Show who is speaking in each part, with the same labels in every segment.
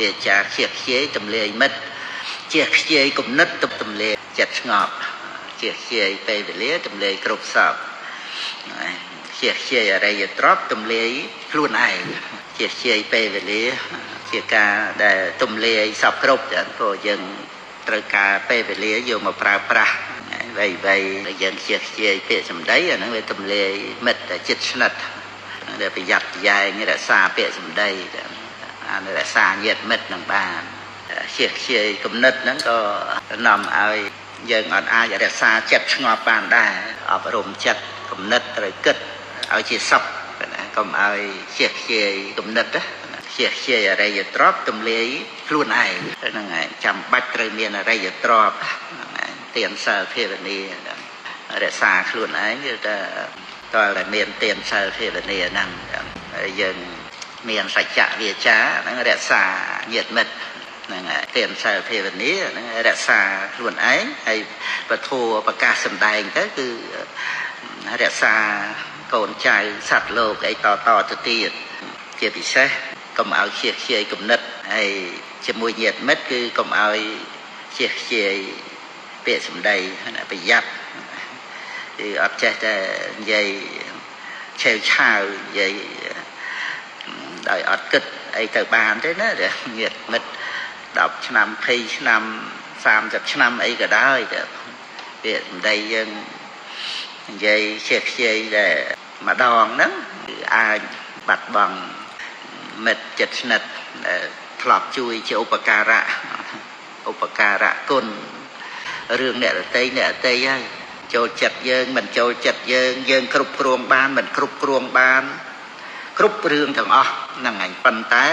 Speaker 1: វាចាខ្ជិះខ្ជាយទម្លាយមិត្តជាខ្ជាយគំនិតទម្លាយចិត្តស្ងប់ជាខ្ជាយពេលវេលាទម្លាយគ្រប់សពជាខ្ជាយអរិយទ្រព្យទម្លាយខ្លួនឯងជាខ្ជាយពេលវេលាជាការដែលទម្លាយសពគ្រប់ចឹងព្រោះយើងត្រូវការពេលវេលាយកមកប្រើប្រាស់វៃយើងជាខ្ជាយពាក្យសម្ដីអាហ្នឹងវាទម្លាយមិត្តចិត្តស្និទ្ធដែលប្រយ័ត្នប្រយែងរក្សាពាក្យសម្ដីអានរក្សាញាតិមិត្តនឹងបានជាខ្ជាយគំនិតហ្នឹងក៏នាំឲ្យយើងអត់អាចរក្សាចិត្តស្ងប់បានដែរអប់រំចិត្តគំនិតត្រូវគិតឲ្យជាសុខកុំឲ្យជាខ្ជាយគំនិតជាខ្ជាយអរិយទ្រព្យទម្លាយខ្លួនឯងហ្នឹងឯងចាំបាច់ត្រូវមានអរិយទ្រព្យទានសិលភាវនារក្សាខ្លួនឯងគឺថាតើតែមានទានសិលភាវនាហ្នឹងយើងមានសច្ចៈវាចាហ្នឹងរក្សាញាតិមិត្តហ្នឹងទានសិលភាវនាហ្នឹងរក្សាខ្លួនឯងហើយពធប្រកាសសម្ដែងទៅគឺរក្សាកូនចៅសត្វលោកអីតទៅទៀតជាពិសេសកុំឲ្យជាខ្ជាយគំនិតហើយជាមួយញាតិមិត្តគឺកុំឲ្យជាខ្ជាយពាក្យសម្ដីប្រយ័ត្នគឺអត់ចេះតែនិយាយឆេវឆាវនិយាយដោយអត់គិតអីទៅបានទេណាញាតិមិត្ត10ឆ្នាំ20ឆ្នាំ30ឆ្នាំអីក៏ដោយតែពាក្យសម្ដីយើងនិយាយជាខ្ជាយតែម្ដងហ្នឹងគឺអាចបាត់បង់មិត្តចិត្តស្និទ្ធដែលធ្លាប់ជួយជាឧបការៈគុណរឿងអ្នករតីហើយចូលចិត្តយើងមិនចូលចិត្តយើងគ្រប់គ្រងបានមិនគ្រប់គ្រងបានគ្រប់រឿងទាំងអស់ហ្នឹងហើយប៉ុន្តែ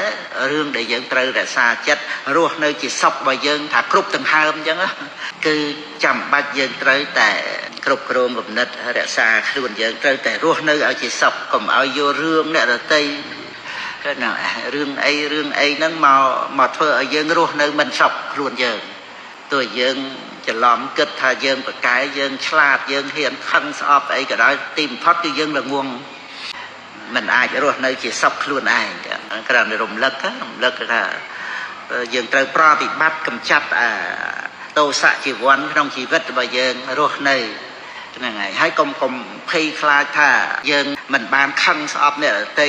Speaker 1: រឿងដែលយើងត្រូវរក្សាចិត្តរស់នៅជាសុខរបស់យើងថាគ្រប់ទាំងហើមអញ្ចឹងគឺចាំបាច់យើងត្រូវតែគ្រប់គ្រងគំនិតរក្សាខ្លួនយើងត្រូវតែរស់នៅឲ្យជាសុខកុំឲ្យយករឿងអ្នករតីគឺណារឿងអីហ្នឹងមកធ្វើឲ្យយើងរស់នៅមិនសុខខ្លួនយើងទោះយើងច្រឡំគិតថាយើងប្រកែយើងឆ្លាតយើងហ៊ានខឹងស្អប់អីក៏ដោយទីបំផុតគឺយើងល្ងងមិនអាចរស់នៅជាសុខខ្លួនឯងគ្រាន់តែរំលឹកថាយើងត្រូវប្រតិបត្តិកម្ចាត់ទោសៈជីវ័នក្នុងជីវិតរបស់យើងរស់នៅហ្នឹងហើយកុំភ័យខ្លាចថាយើងមិនបានខឹងស្អប់អ្នកដទៃ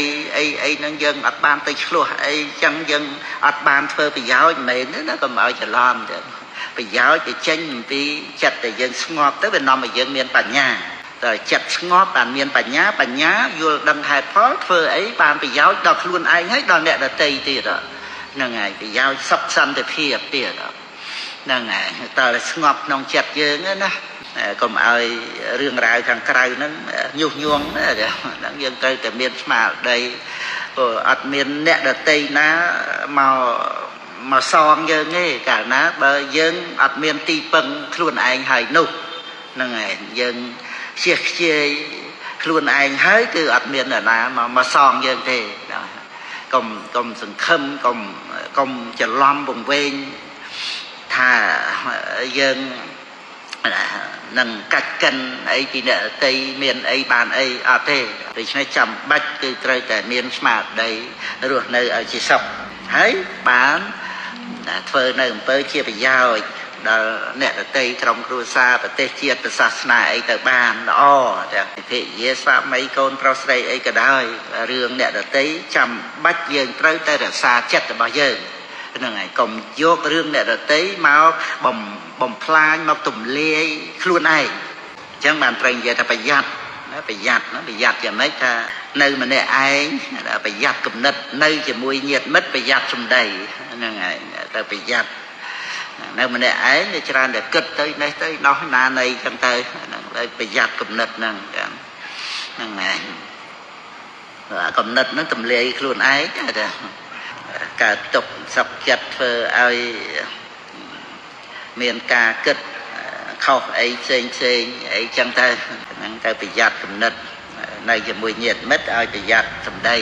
Speaker 1: អីហ្នឹងយើងអត់បានទៅឆ្លោះអីចឹងយើងអត់បានធ្វើប្រយោជន៍មិនមែនទេណាកុំឲ្យច្រឡំទេប្រយោជន៍ទៅចេញអំពីចិត្តដែលយើងស្ងប់ទៅវានាំឲ្យយើងមានបញ្ញាតែចិត្តស្ងប់បានមានបញ្ញាយល់ដឹងហេតុផលធ្វើអីបានប្រយោជន៍ដល់ខ្លួនឯងហើយដល់អ្នកដទៃទៀតហ្នឹងហើយប្រយោជន៍សុខសន្តិភាពទៀតហ្នឹងហើយតើស្ងប់ក្នុងចិត្តយើងណាកុំឲ្យរឿងរ៉ាវខាងក្រៅហ្នឹងញុះញង់ហ្នឹងយើងត្រូវតែមានស្មារតីព្រោះអត់មានអ្នកដទៃណាមកសងយើងទេកាលណាបើយើងអត់មានទីពឹងខ្លួនឯងហើយនោះហ្នឹងហើយយើងខ្ជិះខ្ជាយខ្លួនឯងហើយគឺអត់មានអ្នកណាមកសងយើងទេកុំសង្ឃឹមកុំច្រឡំវង្វេងថាយើងនឹងកាច់កិនអីពីអ្នកតីមានអីបានអីអត់ទេដូច្នេះចាំបាច់គឺត្រូវតែមានស្មារតីរស់នៅឲ្យជាសុខហើយបានធ្វើនៅអំពើជាប្រយោជន៍ដល់អ្នកដទៃក្រុមគ្រួសារប្រទេសជាតិសាសនាអីទៅបានល្អទាំងភរិយាស្វាមីកូនប្រុសស្រីអីក៏ដោយរឿងអ្នកដទៃចាំបាច់យើងត្រូវតែរក្សាចិត្តរបស់យើងហ្នឹងហើយកុំយករឿងអ្នកដទៃមកបំផ្លាញមកទម្លាយខ្លួនឯងអញ្ចឹងបានត្រូវនិយាយថាប្រយ័ត្នយ៉ាងម៉េចថានៅម្នាក់ឯងប្រយ័ត្នគំនិតនៅជាមួយញាតិមិត្តប្រយ័ត្នសម្ដីហ្នឹងហើយទៅប្រយ័ត្ននៅម្នាក់ឯងវាច្រើនតែគិតទៅនេះទៅដោះណានៃចឹងទៅហ្នឹងហើយប្រយ័ត្នគំនិតហ្នឹងហ្នឹងហើយគំនិតហ្នឹងទម្លាយខ្លួនឯងតែកើតទុកសុខចិត្តធ្វើឲ្យមានការគិតខុសអីផ្សេងអីចឹងទៅហ្នឹងទៅប្រយ័ត្នគំនិតនៅជាមួយញាតិមិត្តឲ្យប្រយ័ត្នសម្ដី